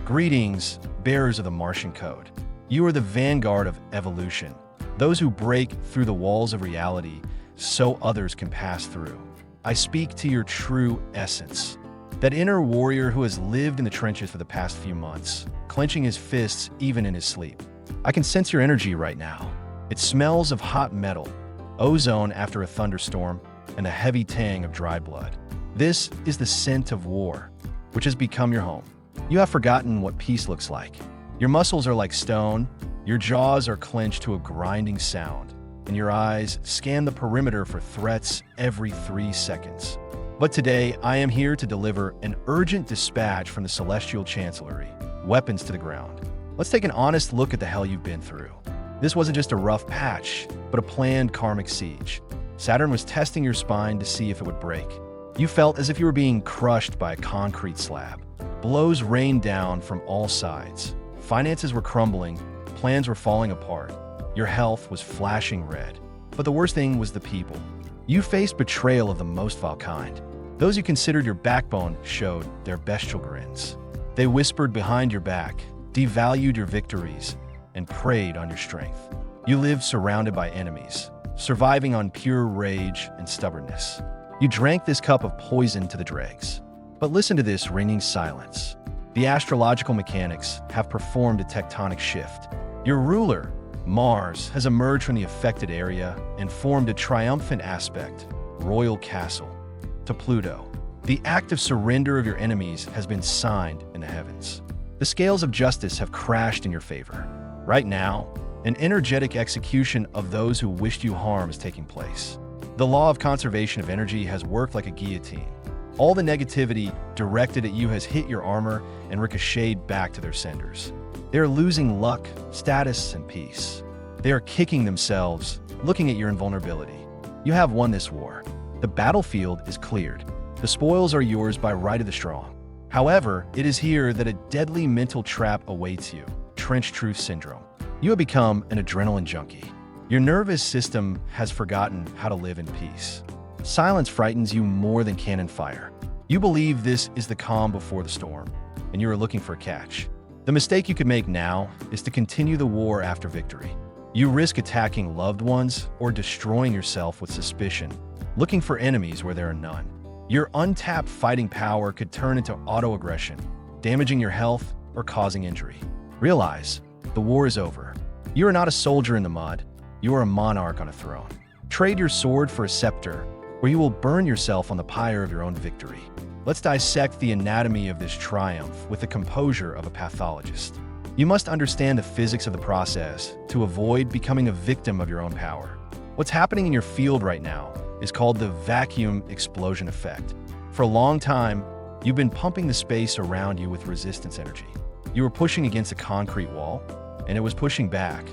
Greetings, bearers of the Martian Code. You are the vanguard of evolution, those who break through the walls of reality so others can pass through. I speak to your true essence, that inner warrior who has lived in the trenches for the past few months, clenching his fists even in his sleep. I can sense your energy right now. It smells of hot metal, ozone after a thunderstorm, and the heavy tang of dried blood. This is the scent of war, which has become your home. You have forgotten what peace looks like. Your muscles are like stone, your jaws are clenched to a grinding sound, and your eyes scan the perimeter for threats every 3 seconds. But today, I am here to deliver an urgent dispatch from the Celestial Chancellery, weapons to the ground. Let's take an honest look at the hell you've been through. This wasn't just a rough patch, but a planned karmic siege. Saturn was testing your spine to see if it would break. You felt as if you were being crushed by a concrete slab. Blows rained down from all sides. Finances were crumbling, plans were falling apart. Your health was flashing red. But the worst thing was the people. You faced betrayal of the most vile kind. Those you considered your backbone showed their bestial grins. They whispered behind your back, devalued your victories, and preyed on your strength. You lived surrounded by enemies, surviving on pure rage and stubbornness. You drank this cup of poison to the dregs. But listen to this ringing silence. The astrological mechanics have performed a tectonic shift. Your ruler, Mars, has emerged from the affected area and formed a triumphant aspect, royal castle, to Pluto. The act of surrender of your enemies has been signed in the heavens. The scales of justice have crashed in your favor. Right now, an energetic execution of those who wished you harm is taking place. The law of conservation of energy has worked like a guillotine. All the negativity directed at you has hit your armor and ricocheted back to their senders. They are losing luck, status, and peace. They are kicking themselves, looking at your invulnerability. You have won this war. The battlefield is cleared. The spoils are yours by right of the strong. However, it is here that a deadly mental trap awaits you, trench truth syndrome. You have become an adrenaline junkie. Your nervous system has forgotten how to live in peace. Silence frightens you more than cannon fire. You believe this is the calm before the storm, and you are looking for a catch. The mistake you could make now is to continue the war after victory. You risk attacking loved ones or destroying yourself with suspicion, looking for enemies where there are none. Your untapped fighting power could turn into autoaggression, damaging your health or causing injury. Realize, the war is over. You are not a soldier in the mud. You are a monarch on a throne. Trade your sword for a scepter, or you will burn yourself on the pyre of your own victory. Let's dissect the anatomy of this triumph with the composure of a pathologist. You must understand the physics of the process to avoid becoming a victim of your own power. What's happening in your field right now is called the vacuum explosion effect. For a long time, you've been pumping the space around you with resistance energy. You were pushing against a concrete wall, and it was pushing back.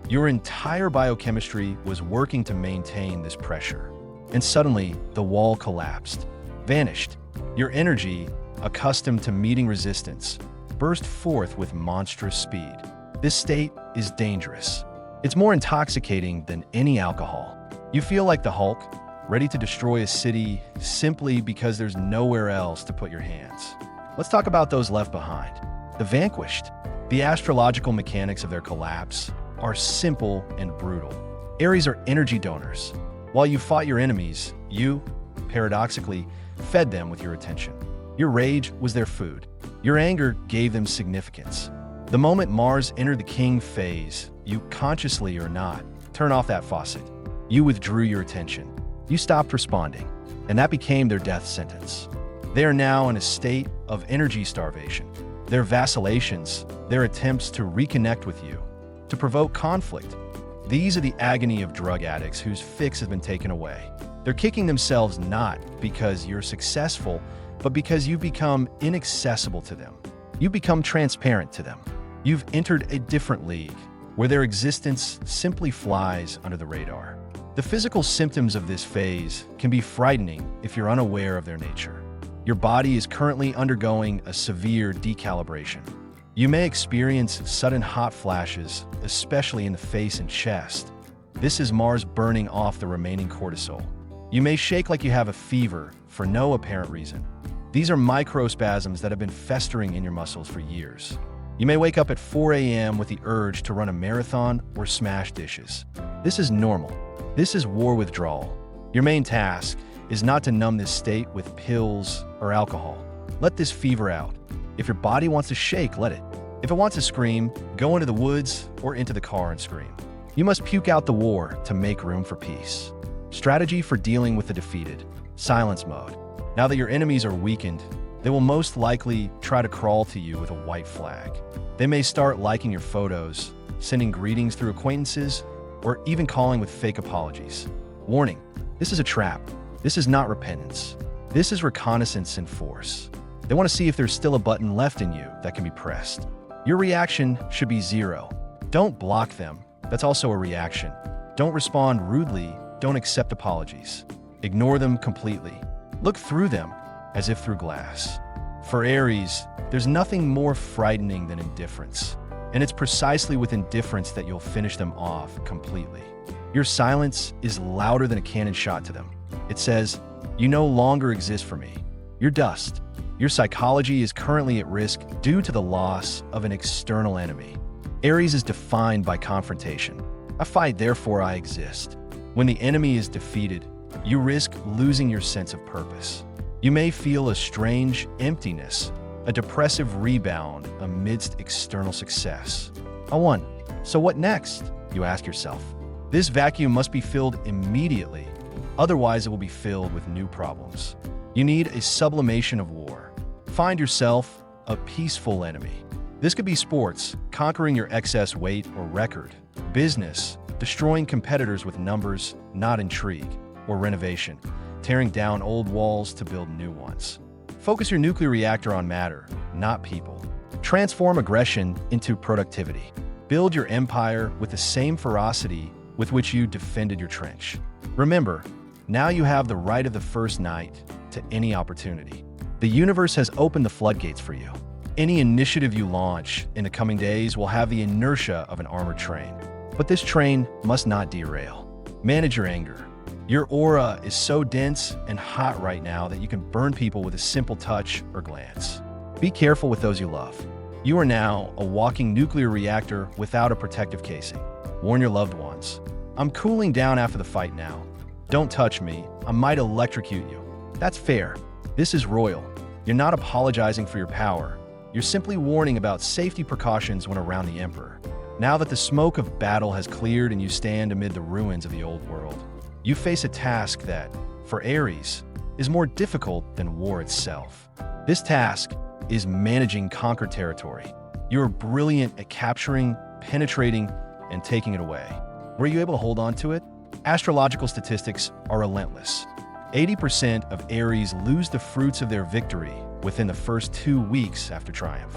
Your entire biochemistry was working to maintain this pressure. And suddenly, the wall collapsed, vanished. Your energy, accustomed to meeting resistance, burst forth with monstrous speed. This state is dangerous. It's more intoxicating than any alcohol. You feel like the Hulk, ready to destroy a city simply because there's nowhere else to put your hands. Let's talk about those left behind. The vanquished. The astrological mechanics of their collapse are simple and brutal. Aries are energy donors. While you fought your enemies, you, paradoxically, fed them with your attention. Your rage was their food. Your anger gave them significance. The moment Mars entered the king phase, you consciously or not, turn off that faucet. You withdrew your attention. You stopped responding, and that became their death sentence. They are now in a state of energy starvation. Their vacillations, their attempts to reconnect with you, to provoke conflict. These are the agony of drug addicts whose fix has been taken away. They're kicking themselves not because you're successful, but because you've become inaccessible to them. You've become transparent to them. You've entered a different league, where their existence simply flies under the radar. The physical symptoms of this phase can be frightening if you're unaware of their nature. Your body is currently undergoing a severe decalibration. You may experience sudden hot flashes, especially in the face and chest. This is Mars burning off the remaining cortisol. You may shake like you have a fever for no apparent reason. These are microspasms that have been festering in your muscles for years. You may wake up at 4 a.m. with the urge to run a marathon or smash dishes. This is normal. This is war withdrawal. Your main task is not to numb this state with pills or alcohol. Let this fever out. If your body wants to shake, let it. If it wants to scream, go into the woods or into the car and scream. You must puke out the war to make room for peace. Strategy for dealing with the defeated. Silence mode. Now that your enemies are weakened, they will most likely try to crawl to you with a white flag. They may start liking your photos, sending greetings through acquaintances, or even calling with fake apologies. Warning, this is a trap. This is not repentance. This is reconnaissance in force. They want to see if there's still a button left in you that can be pressed. Your reaction should be 0. Don't block them. That's also a reaction. Don't respond rudely. Don't accept apologies. Ignore them completely. Look through them as if through glass. For Aries, there's nothing more frightening than indifference. And it's precisely with indifference that you'll finish them off completely. Your silence is louder than a cannon shot to them. It says, "You no longer exist for me. You're dust." Your psychology is currently at risk due to the loss of an external enemy. Aries is defined by confrontation. I fight, therefore I exist. When the enemy is defeated, you risk losing your sense of purpose. You may feel a strange emptiness, a depressive rebound amidst external success. I won. So what next? You ask yourself. This vacuum must be filled immediately, otherwise it will be filled with new problems. You need a sublimation of war. Find yourself a peaceful enemy. This could be sports, conquering your excess weight or record, business, destroying competitors with numbers, not intrigue, or renovation, tearing down old walls to build new ones. Focus your nuclear reactor on matter, not people. Transform aggression into productivity. Build your empire with the same ferocity with which you defended your trench. Remember, now you have the right of the first night to any opportunity. The universe has opened the floodgates for you. Any initiative you launch in the coming days will have the inertia of an armored train. But this train must not derail. Manage your anger. Your aura is so dense and hot right now that you can burn people with a simple touch or glance. Be careful with those you love. You are now a walking nuclear reactor without a protective casing. Warn your loved ones. I'm cooling down after the fight now. Don't touch me. I might electrocute you. That's fair. This is royal. You're not apologizing for your power. You're simply warning about safety precautions when around the Emperor. Now that the smoke of battle has cleared and you stand amid the ruins of the old world, you face a task that, for Aries, is more difficult than war itself. This task is managing conquered territory. You're brilliant at capturing, penetrating, and taking it away. Were you able to hold on to it? Astrological statistics are relentless. 80% of Aries lose the fruits of their victory within the first 2 weeks after triumph.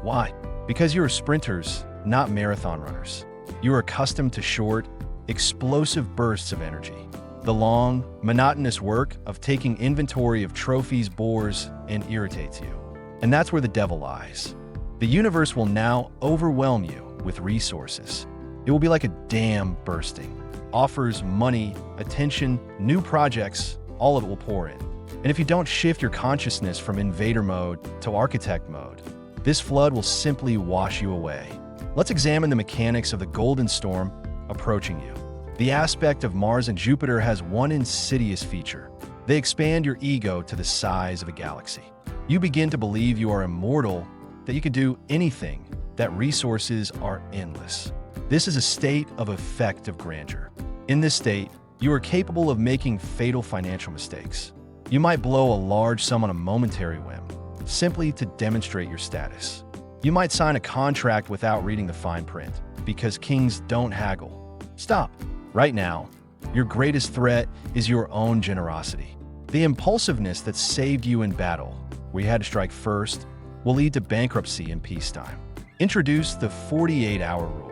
Why? Because you're sprinters, not marathon runners. You're accustomed to short, explosive bursts of energy. The long, monotonous work of taking inventory of trophies bores and irritates you. And that's where the devil lies. The universe will now overwhelm you with resources. It will be like a dam bursting. Offers, money, attention, new projects, all of it will pour in. And if you don't shift your consciousness from invader mode to architect mode, this flood will simply wash you away. Let's examine the mechanics of the golden storm approaching you. The aspect of Mars and Jupiter has one insidious feature. They expand your ego to the size of a galaxy. You begin to believe you are immortal, that you can do anything, that resources are endless. This is a state of effective grandeur. In this state, you are capable of making fatal financial mistakes. You might blow a large sum on a momentary whim, simply to demonstrate your status. You might sign a contract without reading the fine print, because kings don't haggle. Stop. Right now, your greatest threat is your own generosity. The impulsiveness that saved you in battle, where you had to strike first, will lead to bankruptcy in peacetime. Introduce the 48-hour rule.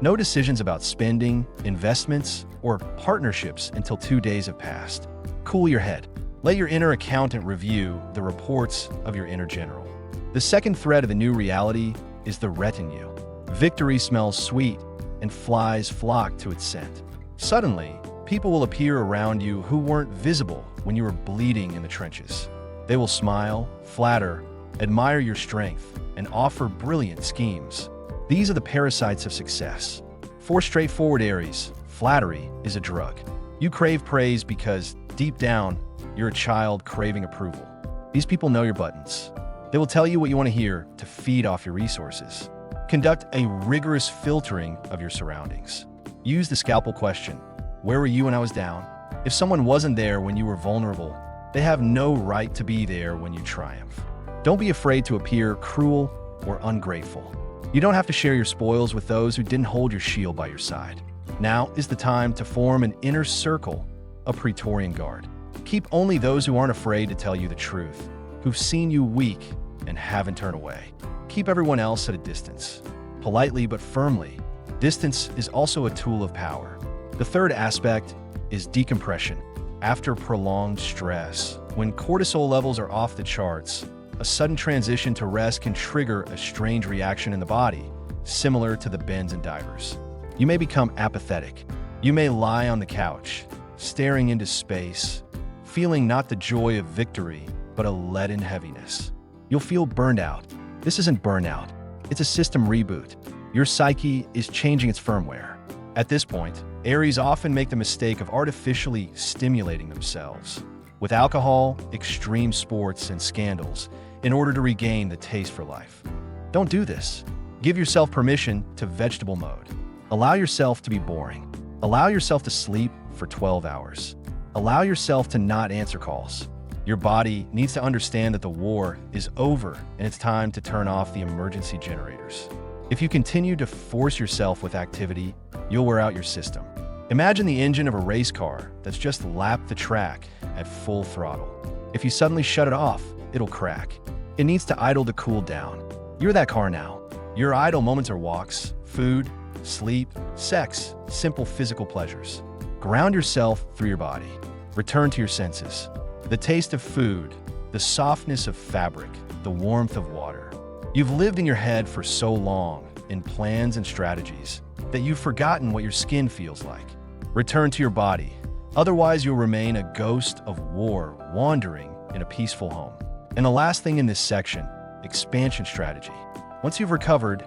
No decisions about spending, investments, or partnerships until 2 days have passed. Cool your head. Let your inner accountant review the reports of your inner general. The second thread of the new reality is the retinue. Victory smells sweet, and flies flock to its scent. Suddenly, people will appear around you who weren't visible when you were bleeding in the trenches. They will smile, flatter, admire your strength, and offer brilliant schemes. These are the parasites of success. For straightforward Aries, flattery is a drug. You crave praise because, deep down, you're a child craving approval. These people know your buttons. They will tell you what you want to hear to feed off your resources. Conduct a rigorous filtering of your surroundings. Use the scalpel question. Where were you when I was down? If someone wasn't there when you were vulnerable, they have no right to be there when you triumph. Don't be afraid to appear cruel or ungrateful. You don't have to share your spoils with those who didn't hold your shield by your side. Now is the time to form an inner circle, a Praetorian Guard. Keep only those who aren't afraid to tell you the truth, who've seen you weak and haven't turned away. Keep everyone else at a distance, politely but firmly. Distance is also a tool of power. The third aspect is decompression. After prolonged stress, when cortisol levels are off the charts, a sudden transition to rest can trigger a strange reaction in the body, similar to the bends and divers. You may become apathetic. You may lie on the couch, staring into space, feeling not the joy of victory, but a leaden heaviness. You'll feel burned out. This isn't burnout. It's a system reboot. Your psyche is changing its firmware. At this point, Aries often make the mistake of artificially stimulating themselves with alcohol, extreme sports, and scandals in order to regain the taste for life. Don't do this. Give yourself permission to vegetable mode. Allow yourself to be boring. Allow yourself to sleep for 12 hours. Allow yourself to not answer calls. Your body needs to understand that the war is over and it's time to turn off the emergency generators. If you continue to force yourself with activity, you'll wear out your system. Imagine the engine of a race car that's just lapped the track at full throttle. If you suddenly shut it off, it'll crack. It needs to idle to cool down. You're that car now. Your idle moments are walks, food, sleep, sex, simple physical pleasures. Ground yourself through your body. Return to your senses. The taste of food, the softness of fabric, the warmth of water. You've lived in your head for so long, in plans and strategies, that you've forgotten what your skin feels like. Return to your body. Otherwise, you'll remain a ghost of war wandering in a peaceful home. And the last thing in this section, expansion strategy. Once you've recovered,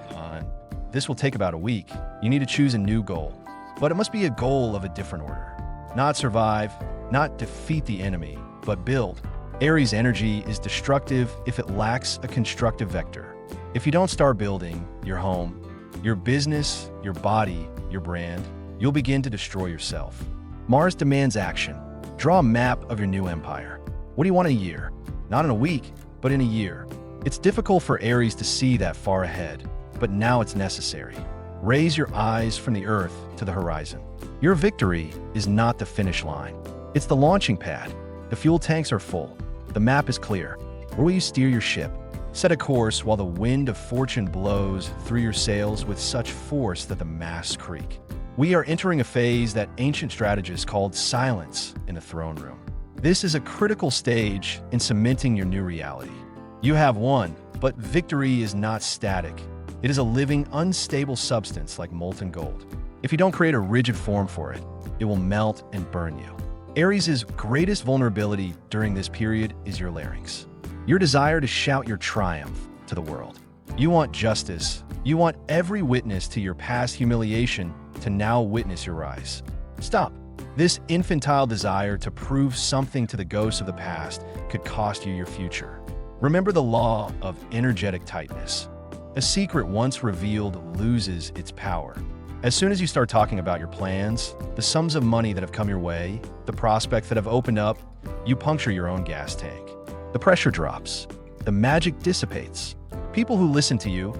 this will take about a week, you need to choose a new goal. But it must be a goal of a different order. Not survive, not defeat the enemy, but build. Aries energy is destructive if it lacks a constructive vector. If you don't start building your home, your business, your body, your brand, you'll begin to destroy yourself. Mars demands action. Draw a map of your new empire. What do you want in a year? Not in a week, but in a year. It's difficult for Aries to see that far ahead, but now it's necessary. Raise your eyes from the earth to the horizon. Your victory is not the finish line. It's the launching pad. The fuel tanks are full. The map is clear. Where will you steer your ship? Set a course while the wind of fortune blows through your sails with such force that the masts creak. We are entering a phase that ancient strategists called silence in the throne room. This is a critical stage in cementing your new reality. You have won, but victory is not static. It is a living, unstable substance like molten gold. If you don't create a rigid form for it, it will melt and burn you. Aries' greatest vulnerability during this period is your larynx. Your desire to shout your triumph to the world. You want justice. You want every witness to your past humiliation to now witness your rise. Stop. This infantile desire to prove something to the ghosts of the past could cost you your future. Remember the law of energetic tightness. A secret once revealed loses its power. As soon as you start talking about your plans, the sums of money that have come your way, the prospects that have opened up, you puncture your own gas tank. The pressure drops. The magic dissipates. People who listen to you,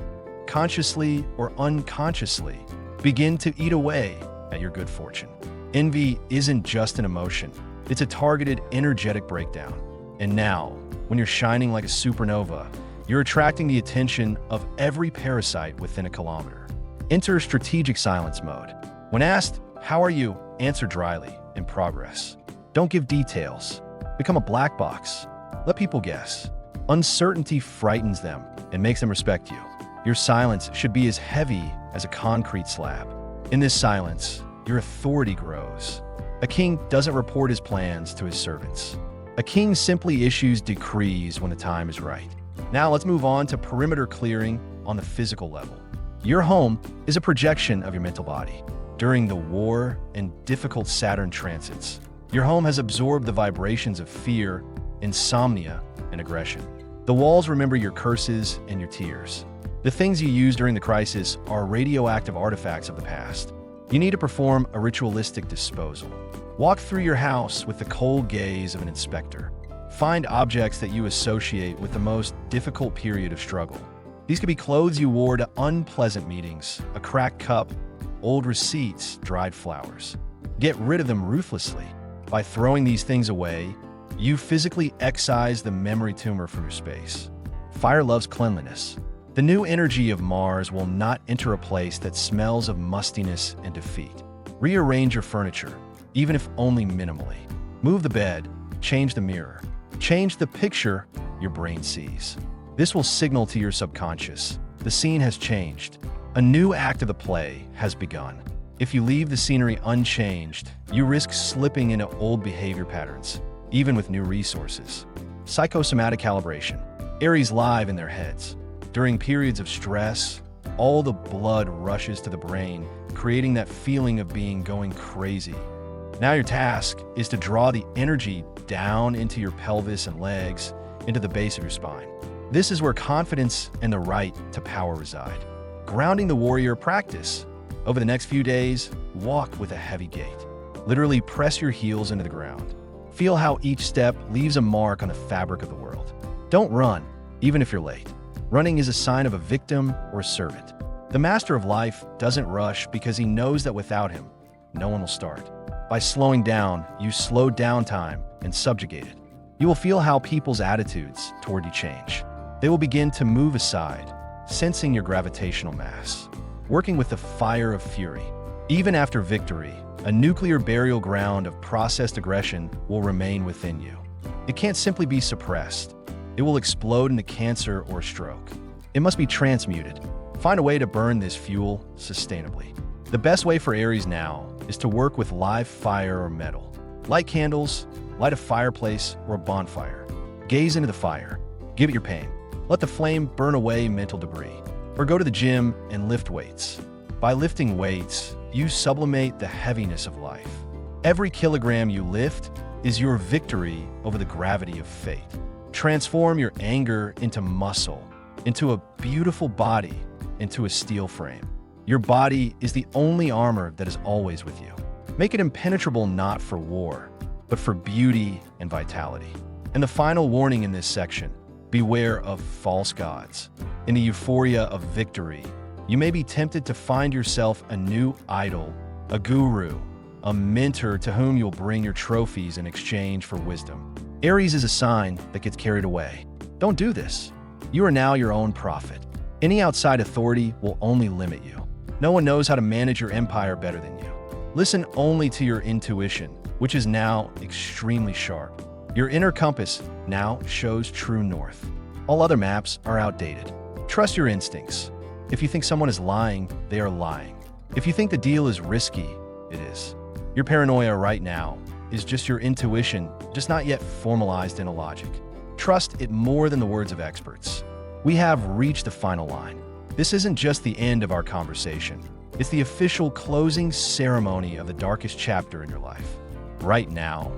consciously or unconsciously, begin to eat away at your good fortune. Envy isn't just an emotion. It's a targeted, energetic breakdown. And now, when you're shining like a supernova, you're attracting the attention of every parasite within a kilometer. Enter strategic silence mode. When asked, "How are you?" answer dryly, "In progress." Don't give details. Become a black box. Let people guess. Uncertainty frightens them and makes them respect you. Your silence should be as heavy as a concrete slab. In this silence, your authority grows. A king doesn't report his plans to his servants. A king simply issues decrees when the time is right. Now let's move on to perimeter clearing on the physical level. Your home is a projection of your mental body. During the war and difficult Saturn transits, your home has absorbed the vibrations of fear, insomnia, and aggression. The walls remember your curses and your tears. The things you use during the crisis are radioactive artifacts of the past. You need to perform a ritualistic disposal. Walk through your house with the cold gaze of an inspector. Find objects that you associate with the most difficult period of struggle. These could be clothes you wore to unpleasant meetings, a cracked cup, old receipts, dried flowers. Get rid of them ruthlessly. By throwing these things away, you physically excise the memory tumor from your space. Fire loves cleanliness. The new energy of Mars will not enter a place that smells of mustiness and defeat. Rearrange your furniture, even if only minimally. Move the bed, change the mirror, change the picture your brain sees. This will signal to your subconscious, the scene has changed. A new act of the play has begun. If you leave the scenery unchanged, you risk slipping into old behavior patterns, even with new resources. Psychosomatic calibration. Aries live in their heads. During periods of stress, all the blood rushes to the brain, creating that feeling of being going crazy. Now your task is to draw the energy down into your pelvis and legs, into the base of your spine. This is where confidence and the right to power reside. Grounding the warrior practice. Over the next few days, walk with a heavy gait. Literally press your heels into the ground. Feel how each step leaves a mark on the fabric of the world. Don't run, even if you're late. Running is a sign of a victim or a servant. The master of life doesn't rush because he knows that without him, no one will start. By slowing down, you slow down time and subjugate it. You will feel how people's attitudes toward you change. They will begin to move aside, sensing your gravitational mass. Working with the fire of fury. Even after victory, a nuclear burial ground of processed aggression will remain within you. It can't simply be suppressed. It will explode into cancer or stroke. It must be transmuted. Find a way to burn this fuel sustainably. The best way for Aries now is to work with live fire or metal. Light candles, light a fireplace or a bonfire. Gaze into the fire. Give it your pain. Let the flame burn away mental debris. Or go to the gym and lift weights. By lifting weights, you sublimate the heaviness of life. Every kilogram you lift is your victory over the gravity of fate. Transform your anger into muscle, into a beautiful body, into a steel frame. Your body is the only armor that is always with you. Make it impenetrable not for war, but for beauty and vitality. And the final warning in this section, beware of false gods. In the euphoria of victory, you may be tempted to find yourself a new idol, a guru, a mentor to whom you'll bring your trophies in exchange for wisdom. Aries is a sign that gets carried away. Don't do this. You are now your own prophet. Any outside authority will only limit you. No one knows how to manage your empire better than you. Listen only to your intuition, which is now extremely sharp. Your inner compass now shows true north. All other maps are outdated. Trust your instincts. If you think someone is lying, they are lying. If you think the deal is risky, it is. Your paranoia right now is just your intuition, just not yet formalized into logic. Trust it more than the words of experts. We have reached the final line. This isn't just the end of our conversation. It's the official closing ceremony of the darkest chapter in your life. Right now,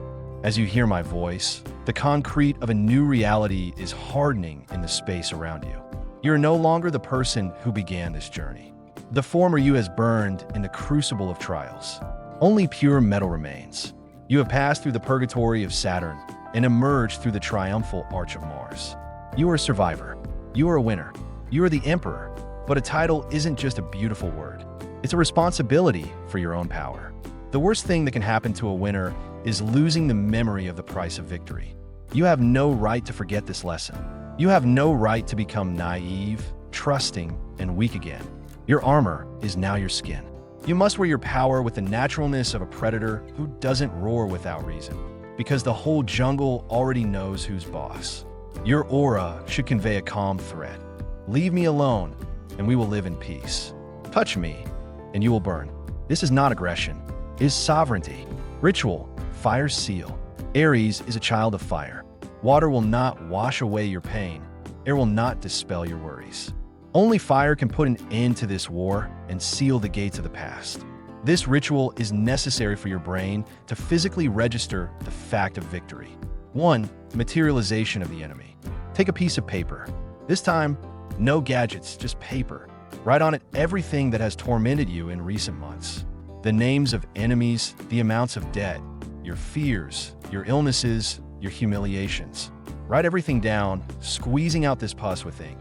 as you hear my voice, the concrete of a new reality is hardening in the space around you. You're no longer the person who began this journey. The former you has burned in the crucible of trials. Only pure metal remains. You have passed through the purgatory of Saturn and emerged through the triumphal arch of Mars. You are a survivor. You are a winner. You are the emperor. But a title isn't just a beautiful word. It's a responsibility for your own power. The worst thing that can happen to a winner is losing the memory of the price of victory. You have no right to forget this lesson. You have no right to become naive, trusting, and weak again. Your armor is now your skin. You must wear your power with the naturalness of a predator who doesn't roar without reason, because the whole jungle already knows who's boss. Your aura should convey a calm threat. Leave me alone, and we will live in peace. Touch me, and you will burn. This is not aggression. It is sovereignty. Ritual, fire seal. Aries is a child of fire. Water will not wash away your pain. Air will not dispel your worries. Only fire can put an end to this war and seal the gates of the past. This ritual is necessary for your brain to physically register the fact of victory. 1. Materialization of the enemy. Take a piece of paper. This time, no gadgets, just paper. Write on it everything that has tormented you in recent months. The names of enemies, the amounts of debt, your fears, your illnesses, your humiliations. Write everything down, squeezing out this pus with ink.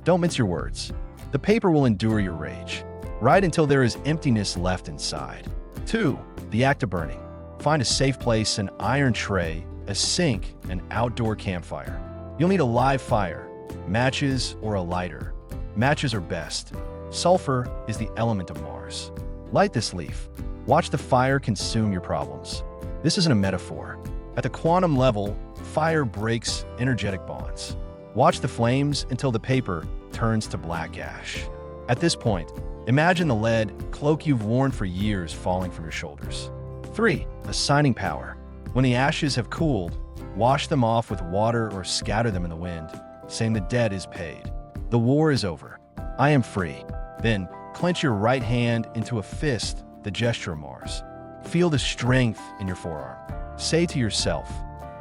Don't mince your words. The paper will endure your rage. Write until there is emptiness left inside. 2. The act of burning. Find a safe place, an iron tray, a sink, an outdoor campfire. You'll need a live fire, matches, or a lighter. Matches are best. Sulfur is the element of Mars. Light this leaf. Watch the fire consume your problems. This isn't a metaphor. At the quantum level, fire breaks energetic bonds. Watch the flames until the paper turns to black ash. At this point, imagine the lead cloak you've worn for years falling from your shoulders. 3. Assigning power. When the ashes have cooled, wash them off with water or scatter them in the wind, saying the debt is paid. The war is over. I am free. Then, clench your right hand into a fist, the gesture of Mars. Feel the strength in your forearm. Say to yourself,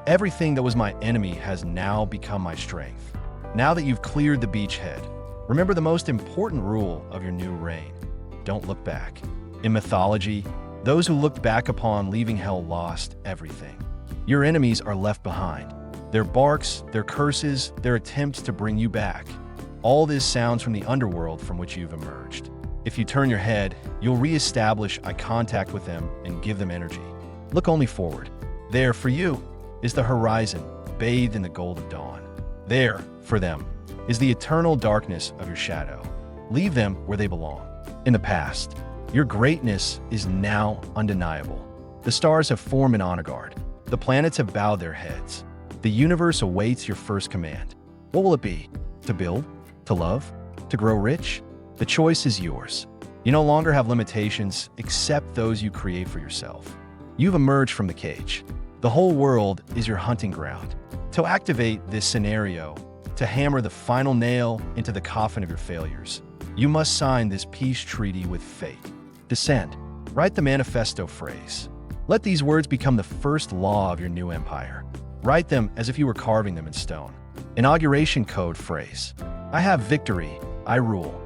everything that was my enemy has now become my strength. Now that you've cleared the beachhead, remember the most important rule of your new reign. Don't look back. In mythology, those who looked back upon leaving hell lost everything. Your enemies are left behind. Their barks, their curses, their attempts to bring you back. All this sounds from the underworld from which you've emerged. If you turn your head, you'll re-establish eye contact with them and give them energy. Look only forward. There, for you, is the horizon, bathed in the gold of dawn. There, for them, is the eternal darkness of your shadow. Leave them where they belong. In the past, your greatness is now undeniable. The stars have formed an honor guard. The planets have bowed their heads. The universe awaits your first command. What will it be? To build? To love? To grow rich? The choice is yours. You no longer have limitations except those you create for yourself. You've emerged from the cage. The whole world is your hunting ground. To activate this scenario, to hammer the final nail into the coffin of your failures, you must sign this peace treaty with fate. Descend. Write the manifesto phrase. Let these words become the first law of your new empire. Write them as if you were carving them in stone. Inauguration code phrase. I have victory. I rule.